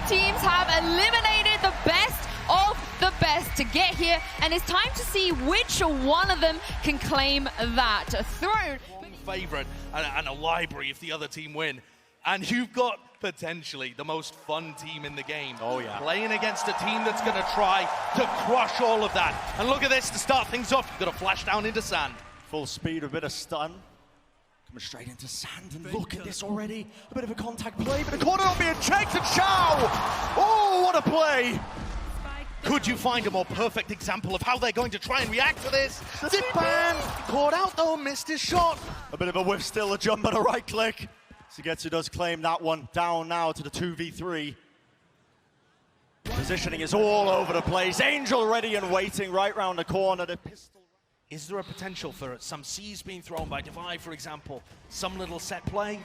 teams have eliminated the best of the best to get here, and it's time to see which one of them can claim that throne. Favorite and a library if the other team win. And you've got potentially the most fun team in the game. Oh yeah. Playing against a team that's gonna try to crush all of that. And look at this to start things off. You've got to flash down into sand. Full speed, a bit of stun. Coming straight into sand, and look at this already. A bit of a contact play, but the corner not being checked, and Xiao! Oh, what a play! Could you find a more perfect example of how they're going to try and react to this? Zipan caught out though, missed his shot. A bit of a whiff still, a jump and a right click. Sugetsu does claim that one, down now to the 2v3. Positioning is all over the place. Angel ready and waiting right round the corner. The pistol. Is there a potential for some C's being thrown by Divide, for example? Some little set play?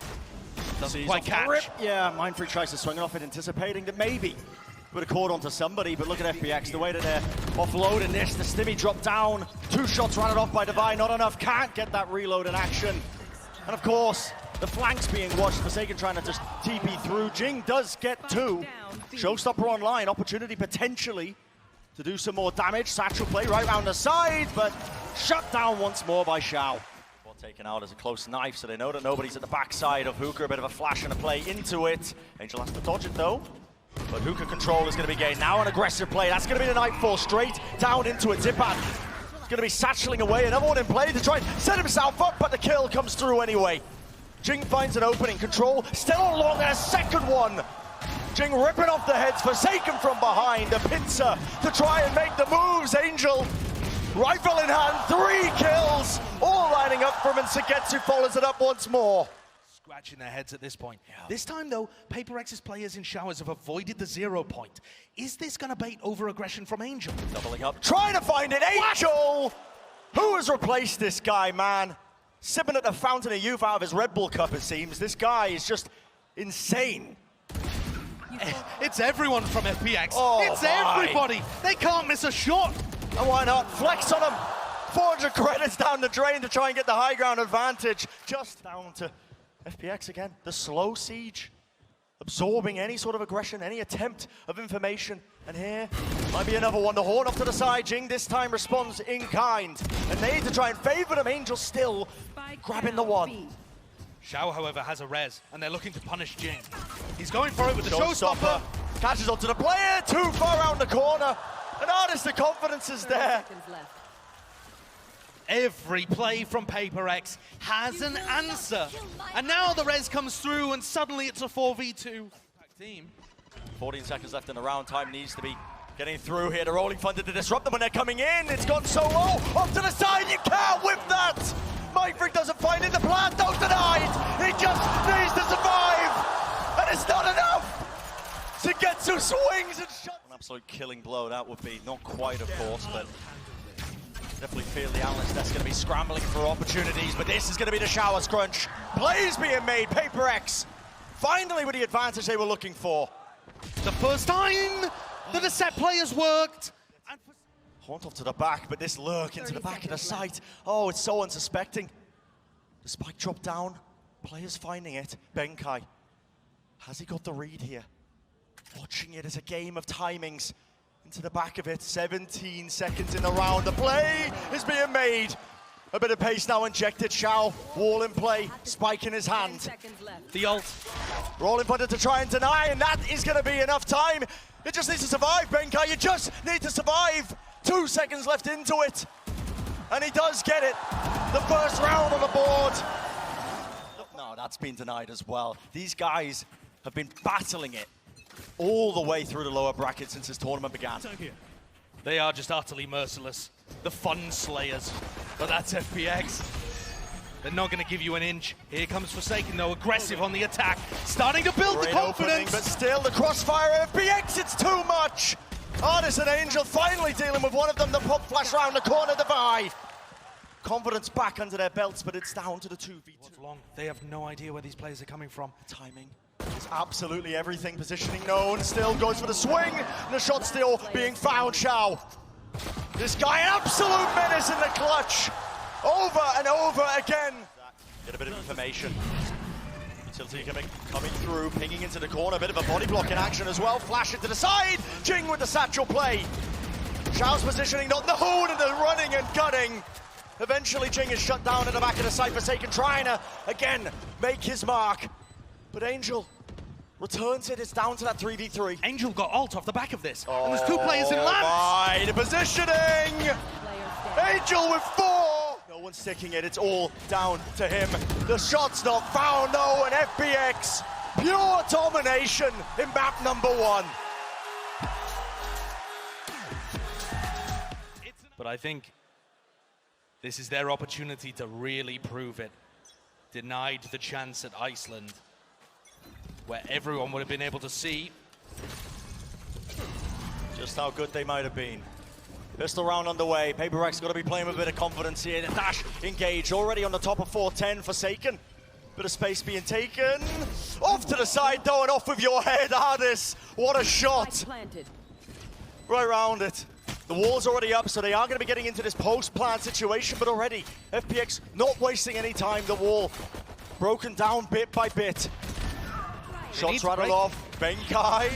Doesn't quite catch. Yeah, Mindfreak tries to swing off it, anticipating that maybe would have caught onto somebody, but look at FPX, the way that they're offloading this. The Stimmy dropped down, 2 shots ran it off by Divide, not enough, can't get that reload in action. And of course, the flanks being watched, Forsaken trying to just TP through. Jing does get 2. Showstopper online, opportunity potentially to do some more damage. Satchel play right round the side, but shut down once more by Xiao. Well, taken out as a close knife, so they know that nobody's at the backside of Hookah. A bit of a flash and a play into it. Angel has to dodge it though. But Hookah control is going to be gained. Now an aggressive play. That's going to be the Nightfall straight down into it. Zipan is going to be satcheling away. Another one in play to try and set himself up, but the kill comes through anyway. Jing finds an opening. Control still along, and a second one. Jing ripping off the heads. Forsaken from behind. The pincer to try and make the moves. Angel, rifle in hand, 3 kills. All lining up for him, and Sugetsu follows it up once more. Scratching their heads at this point. Yeah. This time though, FPX's players in showers have avoided the 0 point. Is this gonna bait over aggression from Angel? Doubling up, trying to find it, Angel! Who has replaced this guy, man? Sipping at the fountain of youth out of his Red Bull cup, it seems. This guy is just insane. It's everyone from FPX. Oh, it's everybody. They can't miss a shot. And why not? Flex on him. 400 credits down the drain to try and get the high ground advantage. Just down to FPX again, the slow siege, absorbing any sort of aggression, any attempt of information. And here might be another one. The horn off to the side. Jing this time responds in kind. And they need to try and favor them. Angel still grabbing the one. Xiao, however, has a res, and they're looking to punish Jing. He's going for it with the showstopper. Catches onto the player, too far around the corner. And artist, the confidence is there. Every play from FPX has an answer. And now the res comes through, and suddenly it's a 4v2 team. 14 seconds left in the round. Time needs to be getting through here. The rolling thunder to disrupt them when they're coming in. It's gone so low. Off to the side, you can't whip that. Mindfreak doesn't find it. The plant don't deny it. He just needs to survive. And it's not enough. Sugetsu swings and shuts. An absolute killing blow that would be. Not quite, of course, but definitely feel the analyst that's going to be scrambling for opportunities, but this is going to be the shower scrunch. Plays being made, FPX finally with the advantage they were looking for. The first time that the set players worked. Haunt off to the back, but this lurk into the back of the site. Oh, it's so unsuspecting. The spike dropped down, players finding it. Benkai, has he got the read here? Watching it as a game of timings. Into the back of it, 17 seconds in the round. The play is being made. A bit of pace now injected. Xiao, wall in play, spike in his hand. The ult. Rolling thunder to try and deny, and that is going to be enough time. It just needs to survive, Benkai. You just need to survive. 2 seconds left into it. And he does get it. The first round on the board. No, that's been denied as well. These guys have been battling it all the way through the lower bracket since this tournament began. They are just utterly merciless. The fun slayers. But that's FPX. They're not going to give you an inch. Here comes Forsaken though, aggressive on the attack. Starting to build the confidence. But still the crossfire, FPX, it's too much. Artist and Angel finally dealing with one of them. The pop flash round the corner, Divide. Confidence back under their belts, but it's down to the 2v2. What's long? They have no idea where these players are coming from. Timing is absolutely everything. Positioning known, still goes for the swing. And the shot still being found, Xiao. This guy, an absolute menace in the clutch. Over and over again. Get a bit of information. Tilty coming through, pinging into the corner, a bit of a body block in action as well. Flash it to the side, Jing with the satchel play. Xiao's positioning, not the hold, and the running and gutting. Eventually Jing is shut down at the back of the site. Forsaken trying to, again, make his mark. But Angel returns it, it's down to that 3v3. Angel got ult off the back of this, and there's 2 players in lamps. Right, the positioning! Angel with 4! No one's sticking it, it's all down to him. The shot's not found though, and FPX, pure domination in map number 1. But I think this is their opportunity to really prove it. Denied the chance at Iceland, where everyone would have been able to see just how good they might have been. Pistol round underway. FPX got to be playing with a bit of confidence here. The dash engaged already on the top of 410. Forsaken. Bit of space being taken. Off to the side though, and off with your head, Ardis. What a shot. Right round it. The wall's already up, so they are going to be getting into this post-plant situation, but already FPX not wasting any time. The wall broken down bit by bit. Shots rattled off. Benkai.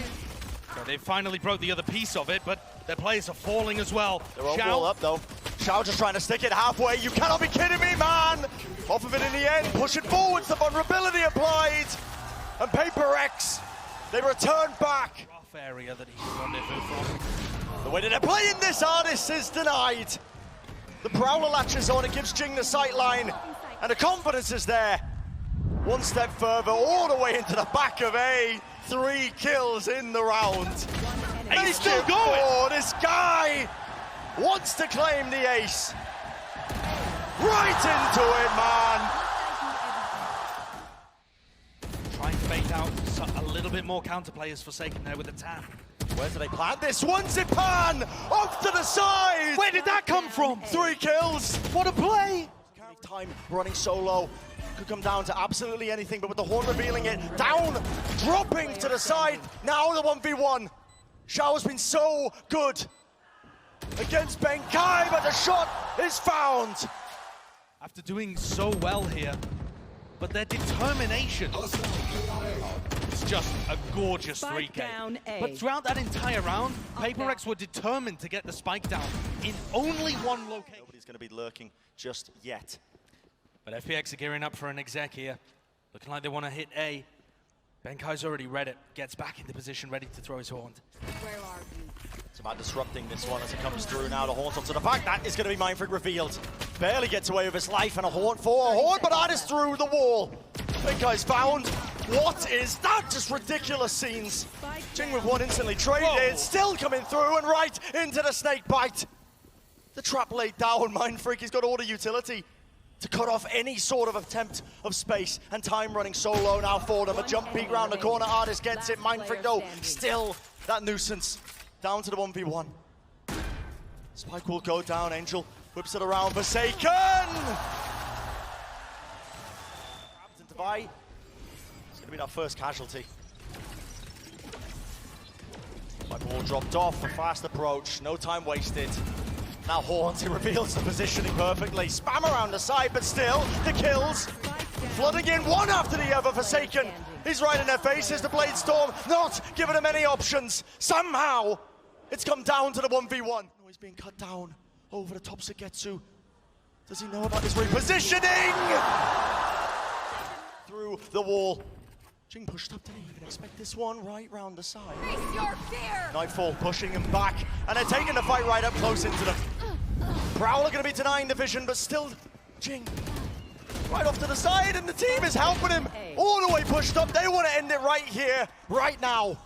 So they finally broke the other piece of it, but their players are falling as well. They're all wall up though. Xiao just trying to stick it halfway. You cannot be kidding me, man! Off of it in the end, push it forwards, the vulnerability applied. And FPX, they return back. Rough area that he's rendezvous from. The way that they're playing this, Ardis is denied. The Prowler latches on, it gives Jing the sight line, and the confidence is there. One step further, all the way into the back of A. 3 kills in the round. And he's still going! Oh, this guy wants to claim the ace. Right into it, man. Trying to bait out a little bit more counterplay as Forsaken there with the tap. Where do they plant this one? Zipan off to the side. Where did that come from? 3 kills. What a play! Time running solo. Could come down to absolutely anything, but with the horn revealing it, down, dropping to the side. Now the 1v1. Xiao has been so good against Benkai, but the shot is found. After doing so well here, but their determination. It's just a gorgeous 3K. But throughout that entire round, FPX were determined to get the spike down in only one location. Nobody's going to be lurking just yet. But FPX are gearing up for an exec here. Looking like they want to hit A. Benkai's already read it. Gets back into position, ready to throw his horn. Where are you? It's about disrupting this one as it comes through now. The horn onto the back. That is going to be Mindfreak revealed. Barely gets away with his life, and a horn for a horn, but Ardis through the wall. Benkai's found. What is that? Just ridiculous scenes. Jing with one instantly traded. Still coming through and right into the snake bite. The trap laid down. Mindfreak, he's got all the utility to cut off any sort of attempt of space, and time running so low now for them. A jump peek round the corner, Ardis gets it. Mindfreak though, still that nuisance. Down to the 1v1. Spike will go down, Angel whips it around, Forsaken! Grabs into Vi. It's gonna be that first casualty. My ball dropped off, a fast approach, no time wasted. Now Horns, he reveals the positioning perfectly. Spam around the side, but still, the kills. Flooding in one after the other, Forsaken. He's right in their faces, the Blade Storm, not giving him any options. Somehow, it's come down to the 1v1. Oh, he's being cut down over the top Sugetsu. Does he know about this repositioning? Through the wall. Jing pushed up, didn't even expect this one, right round the side. Face your fear! Nightfall pushing him back, and they're taking the fight right up close into them. Prowler gonna be denying the vision, but still, Jing right off to the side, and the team is helping him all the way pushed up. They want to end it right here, right now.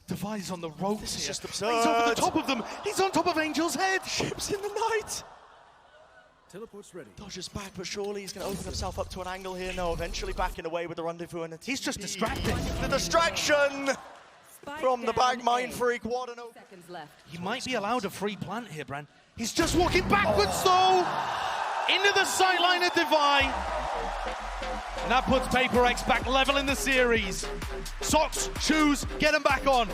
Devi's on the ropes. This is here. just absurd. He's over the top of them. He's on top of Angel's head. Ships in the night. Teleport's ready. Dodges back, but surely he's going to open himself up to an angle here. No, eventually backing away with the rendezvous, and He's just distracted. The distraction from the back, Mindfreak. What an open. He might be allowed a free plant here, Bran. He's just walking backwards, though. Into the sideline of Devi. And that puts FPX back level in the series. Socks, shoes, get them back on.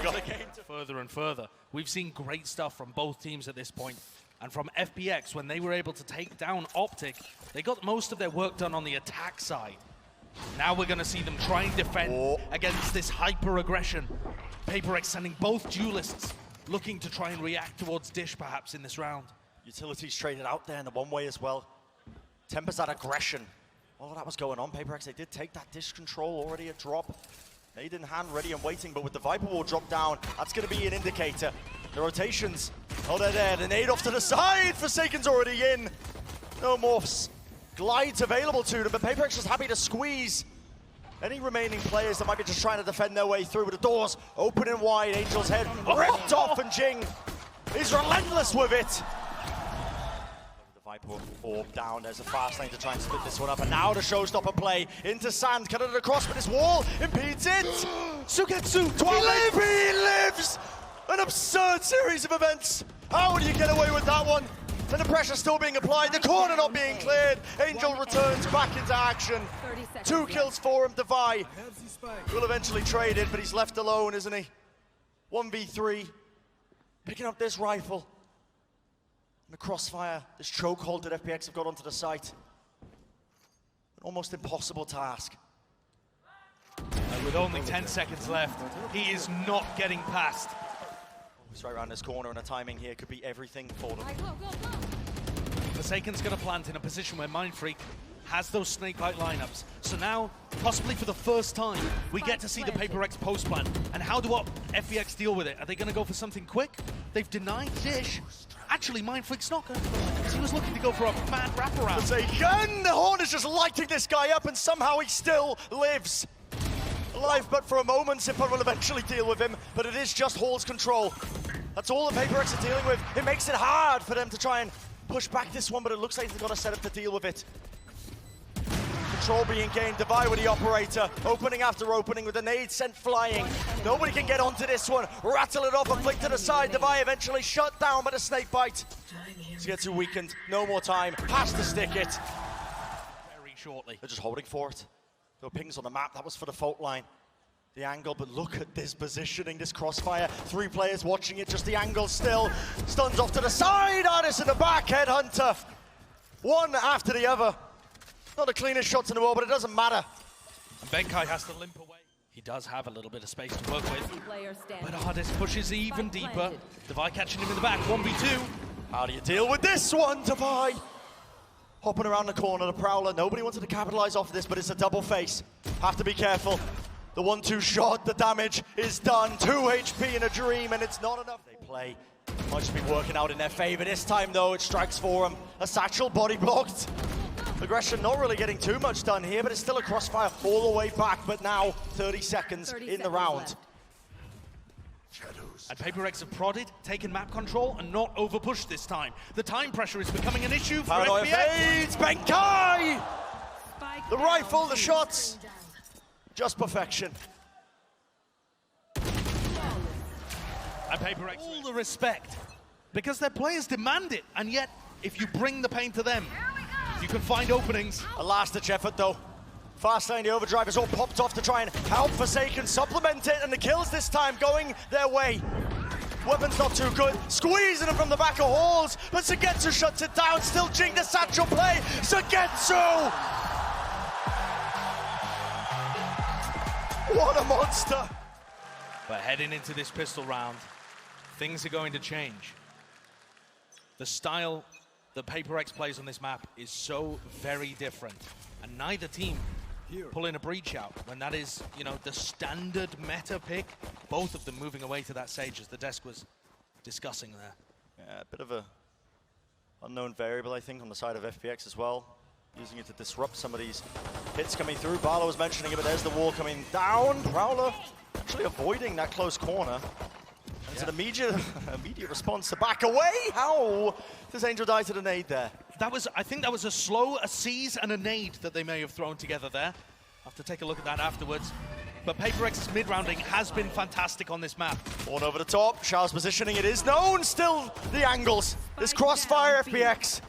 Got a game to Further and further. We've seen great stuff from both teams at this point. And from FPX, when they were able to take down Optic, they got most of their work done on the attack side. Now we're going to see them try and defend against this hyper-aggression. FPX sending both duelists, looking to try and react towards Dish perhaps in this round. Utilities traded out there in the one-way as well. Tempers that aggression. All of that was going on. FPX, they did take that Dish control, already a drop. Nade in hand, ready and waiting, but with the Viper Wall drop down, that's going to be an indicator. The rotations, oh, they're there. The nade off to the side. Forsaken's already in. No morphs. Glides available to them, but FPX just happy to squeeze any remaining players that might be just trying to defend their way through. But the doors opening wide. Angel's head ripped off, and Jing is relentless with it. The Viper orb down. There's a fast lane to try and split this one up. And now the showstopper play into Sand. Cut it across, but this wall impedes it. Sugetsu, He lives! An absurd series of events. How do you get away with that one? And the pressure still being applied, the corner not being cleared. Angel returns back into action. 2 kills for him. Devi will eventually trade it, but he's left alone, isn't he? 1v3. Picking up this rifle. And the crossfire, this chokehold that FPX have got onto the site. An almost impossible task. And with only 10 seconds left, he is not getting past. He's right around this corner, and the timing here could be everything for them. Forsaken's going to plant in a position where Mindfreak has those snakebite lineups. So now, possibly for the first time, we get to see the FPX post plan. And how do FPX deal with it? Are they going to go for something quick? They've denied Dish. Actually, Mindfreak's not going to, because he was looking to go for a mad wraparound. Forsaken! The Horn is just lighting this guy up, and somehow he still lives. Alive, but for a moment, Simpa will eventually deal with him, but it is just Hall's control. That's all the FPX are dealing with. It makes it hard for them to try and push back this one, but it looks like they've got a setup to deal with it. Control being gained, Devi with the operator, opening after opening with the nade sent flying. Nobody can get onto this one. Rattle it off, a flick to the side. Devi eventually shut down by the snake bite. Sugetsu weakened, no more time, has to stick it. Very shortly. They're just holding for it. There were pings on the map, that was for the fault line. The angle, but look at this positioning, this crossfire. 3 players watching it, just the angle still. Stuns off to the side, Artis in the back, Headhunter. One after the other. Not the cleanest shots in the world, but it doesn't matter. And Benkai has to limp away. He does have a little bit of space to work with. But Artis pushes even deeper. Devi catching him in the back, 1v2. How do you deal with this one, Devi? Hopping around the corner, the Prowler. Nobody wanted to capitalize off this, but it's a double face. Have to be careful. The 1-2 shot, the damage is done. 2 HP in a dream, and it's not enough. They play. Might just be working out in their favor. This time, though, it strikes for them. A satchel body blocked. Aggression not really getting too much done here, but it's still a crossfire all the way back. But now, 30 seconds in the round. And FPX have prodded, taken map control, and not overpushed this time. The time pressure is becoming an issue for Paranoia FPX. fades, Benkai! The rifle, the shots. Just perfection. And FPX, all the respect, because their players demand it, and yet, if you bring the pain to them, you can find openings. A last-ditch effort, though. Fast lane, the overdrive is all popped off to try and help Forsaken supplement it, and the kills this time going their way. Weapon's not too good, squeezing them from the back of Halls, but Sugetsu shuts it down, still Jing the satchel play, Sugetsu! What a monster! But heading into this pistol round, things are going to change. The style that FPX plays on this map is so very different, and neither team pulling a breach out when that is, you know, the standard meta pick. Both of them moving away to that Sage, as the desk was discussing there. Yeah, a bit of a unknown variable, I think, on the side of FPX as well. Using it to disrupt some of these hits coming through. Barlow was mentioning it, but there's the wall coming down. Prowler actually avoiding that close corner. And it's an immediate response to back away. How does Angel die to the nade there? That was, I think that was a seize and a nade that they may have thrown together there. I'll have to take a look at that afterwards. But FPX's mid-rounding has been fantastic on this map. One over the top, Charles positioning, it is known, still the angles. This crossfire FPX,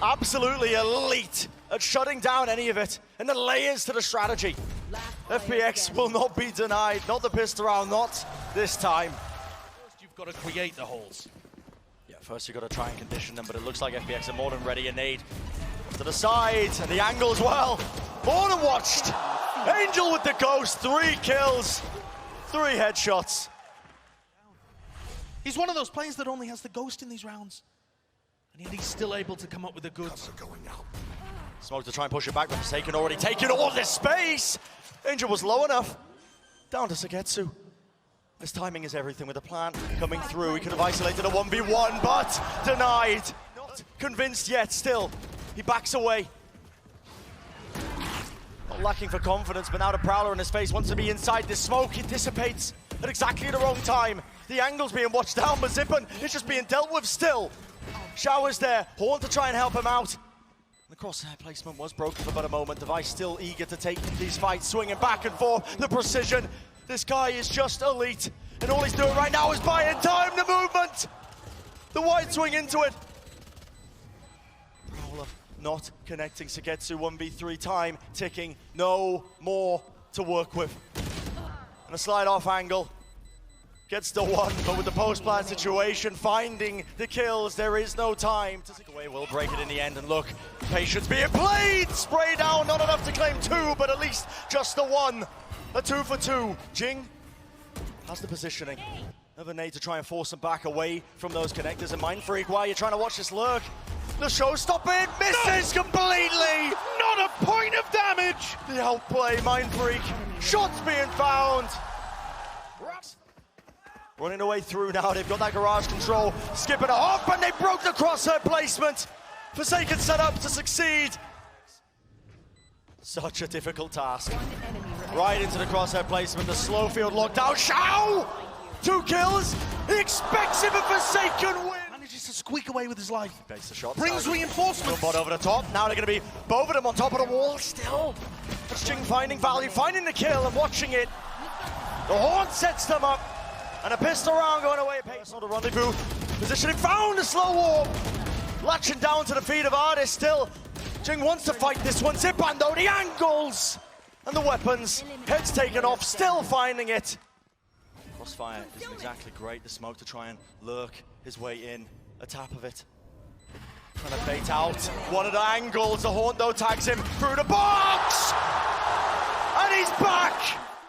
absolutely elite at shutting down any of it. And the layers to the strategy. FPX will not be denied, not the pistol round, not this time. First, you've got to create the holes. Yeah, first you've got to try and condition them, but it looks like FPX are more than ready. A nade to the side, and the angle as well. More than watched. Angel with the ghost, 3 kills, 3 headshots. He's one of those players that only has the ghost in these rounds. And yet he's still able to come up with the goods. Smoke to try and push it back, but Forsaken already taking all this space. Angel was low enough. Down to Sagetsu. His timing is everything with the plan coming through. He could have isolated a 1v1, but denied. Not convinced yet, still. He backs away. Not lacking for confidence, but now the Prowler in his face wants to be inside this smoke. It dissipates at exactly the wrong time. The angle's being watched down, but Zippen is just being dealt with still. Shower's there, Horn to try and help him out. The crosshair placement was broken for about a moment. Device still eager to take these fights, swinging back and forth. The precision. This guy is just elite. And all he's doing right now is buying time, the movement. The wide swing into it. Prowler not connecting. Sagetsu 1v3 time ticking. No more to work with. And a slide off angle. Gets the one, but with the post-plant situation, finding the kills, there is no time. To take away, will break it in the end, and look, patience being played! Spray down, not enough to claim 2, but at least just the 1. A 2 for 2. Jing has the positioning. Another nade to try and force him back away from those connectors, and Mindfreak, why are you trying to watch this lurk? The showstopper misses completely! Not a point of damage! The outplay, Mindfreak. Shots being found. Running away through now, they've got that garage control, skipping it off, and they broke the crosshair placement. Forsaken set up to succeed. Such a difficult task. Right into the crosshair placement, the slow field lockdown. Shao! 2 kills, he expects him a Forsaken win. Manages to squeak away with his life. Base the shot. Brings reinforcements. Bot over the top, now they're gonna be both of them on top of the wall still. That's Jing finding value, finding the kill and watching it. The Horn sets them up. And a pistol round going away. Pace on the rendezvous. Positioning found a slow warp. Latching down to the feet of Artist still. Jing wants to fight this one. Zipan though, the angles and the weapons. Head's taken off, still finding it. Crossfire isn't exactly great. The smoke to try and lurk his way in. A tap of it. Trying to bait out one of the angles. The Horn though tags him through the box. And he's back.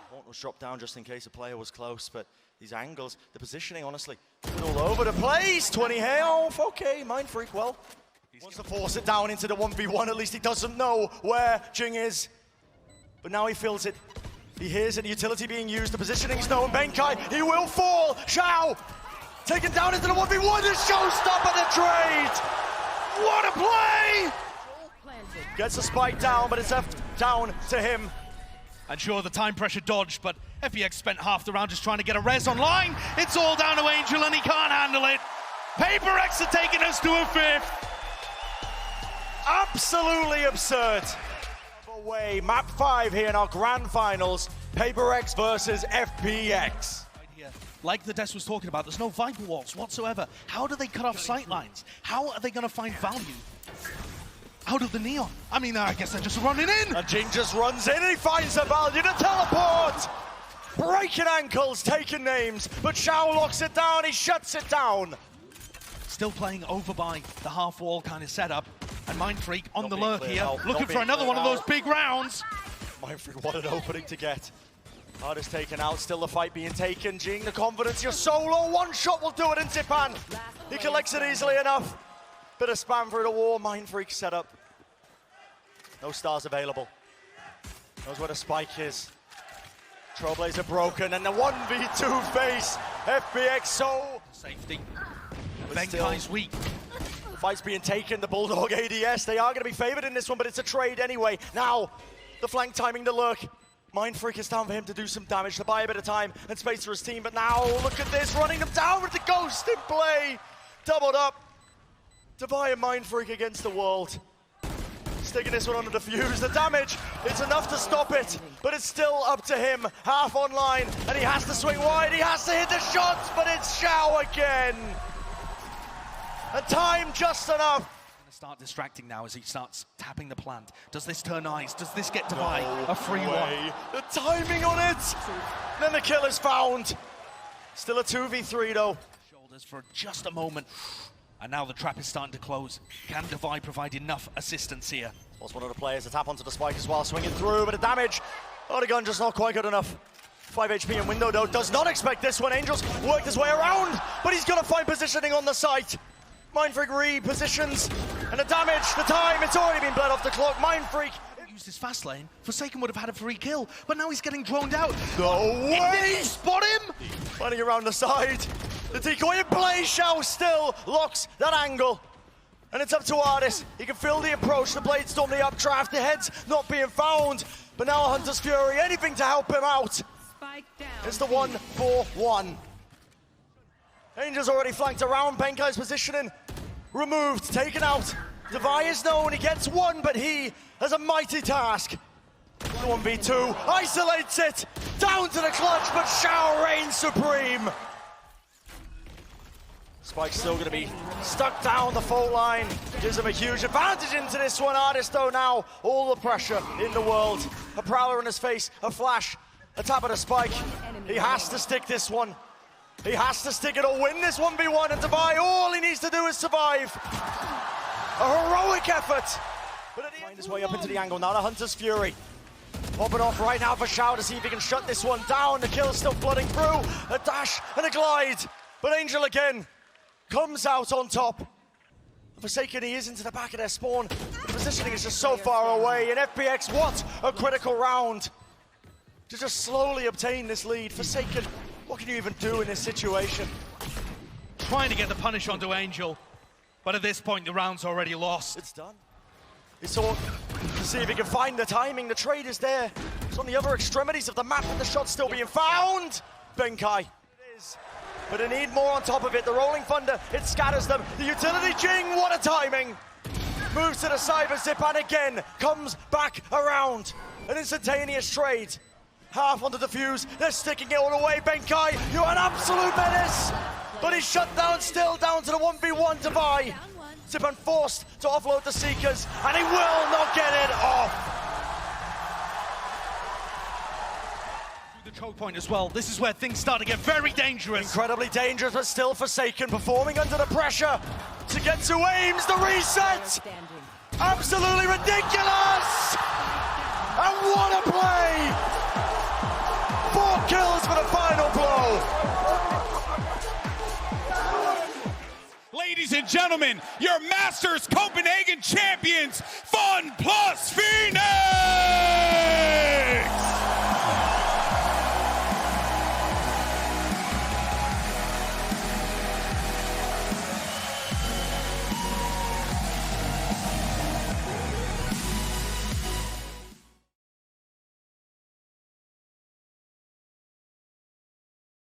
Horn was dropped down just in case a player was close, but these angles, the positioning, honestly, all over the place. 20 health, okay, Mindfreak, well. He wants to force it down into the 1v1, at least he doesn't know where Jing is. But now he feels it. He hears it, the utility being used, the positioning's known. Benkai, he will fall. Shao, taken down into the 1v1, the showstopper, the trade. What a play! Gets a spike down, but it's left down to him. And sure, the time pressure dodged, but FPX spent half the round just trying to get a res online. It's all down to Angel, and he can't handle it. FPX are taking us to a 5th. Absolutely absurd. Away, map 5 here in our grand finals. FPX versus FPX. Right here, like the Des was talking about, there's no Viper walls whatsoever. How do they cut off sightlines? How are they going to find value out of the neon? I mean, I guess they're just running in. And Jing just runs in and he finds the value to teleport. Breaking ankles, taking names, but Shao locks it down, he shuts it down. Still playing over by the half wall kind of setup. And Mindfreak on Not the being lurk cleared here, out, looking not for being another one of cleared those big rounds. Mindfreak, what an opening to get. Artist taken out, still the fight being taken. Jing, the confidence, you're solo, one shot will do it in Zipan. He collects it easily enough. Bit of spam through the wall, Mindfreak set up. No stars available. Knows where the spike is. Trailblazer broken, and the 1v2 face. FPX so... Safety. But Benkai's weak. Fight's being taken, the Bulldog ADS. They are going to be favored in this one, but it's a trade anyway. Now, the flank timing the lurk. Mindfreak is down for him to do some damage, to buy a bit of time and space for his team. But now, look at this, running them down with the Ghost in play. Doubled up. Devi and Mindfreak against the world. Sticking this one under the fuse. The damage, it's enough to stop it, but it's still up to him. Half online, and he has to swing wide. He has to hit the shots, but it's Shao again. And time just enough. Start distracting now as he starts tapping the plant. Does this turn eyes? Does this get Devi a free one? The timing on it. Then the kill is found. Still a 2v3 though. Shoulders for just a moment. And now the trap is starting to close. Can Divide provide enough assistance here? Was one of the players to tap onto the spike as well, swinging through, but the damage. Oh, the gun just not quite good enough. 5 HP in window though, does not expect this one. Angels worked his way around, but he's gonna find positioning on the site. Mindfreak repositions, and the damage, the time, it's already been bled off the clock. Mindfreak used his fast lane. Forsaken would have had a free kill, but now he's getting droned out. No way! Did you spot him? Running around the side. The decoy in play, Shao still locks that angle. And it's up to Artis. He can feel the approach, the blade storm, the updraft, the head's not being found. But now Hunter's Fury, anything to help him out. It's the 1-4-1. Angels already flanked around, Benkai's positioning. Removed, taken out. Devi is known, he gets one, but he has a mighty task. 1v2, isolates it, down to the clutch, but Shao reigns supreme. Spike's still gonna be stuck down the fault line. Gives him a huge advantage into this one. Artis though now, all the pressure in the world. A prowler in his face, a flash, a tap at a spike. He has to stick this one. He has to stick it or win this 1v1, and Devi, all he needs to do is survive. A heroic effort. But at the end, his way up into the angle, now the Hunter's Fury. Popping off right now for Shao to see if he can shut this one down. The kill's still flooding through. A dash and a glide. But Angel again comes out on top. Forsaken, he is into the back of their spawn. The positioning is just so far away. And FPX, what a critical round to just slowly obtain this lead. Forsaken, what can you even do in this situation? Trying to get the punish onto Angel, but at this point the round's already lost. It's done. He saw to see if he can find the timing. The trade is there. It's on the other extremities of the map, and the shot's still being found. Benkai. It is. But they need more on top of it. The Rolling Thunder, it scatters them. The utility Jing, what a timing. Moves to the cyber zip and again comes back around. An instantaneous trade. Half on the defuse, they're sticking it all the way. Benkai, you're an absolute menace. But he's shut down, still down to the 1v1 Devi. Zipan forced to offload the Seekers, and he will not get it off. The choke point as well. This is where things start to get very dangerous. Incredibly dangerous, but still Forsaken, performing under the pressure. Sugetsu aims the reset. Absolutely ridiculous. And what a play. 4 kills for the final blow. Ladies and gentlemen, your Masters Copenhagen champions, Fun Plus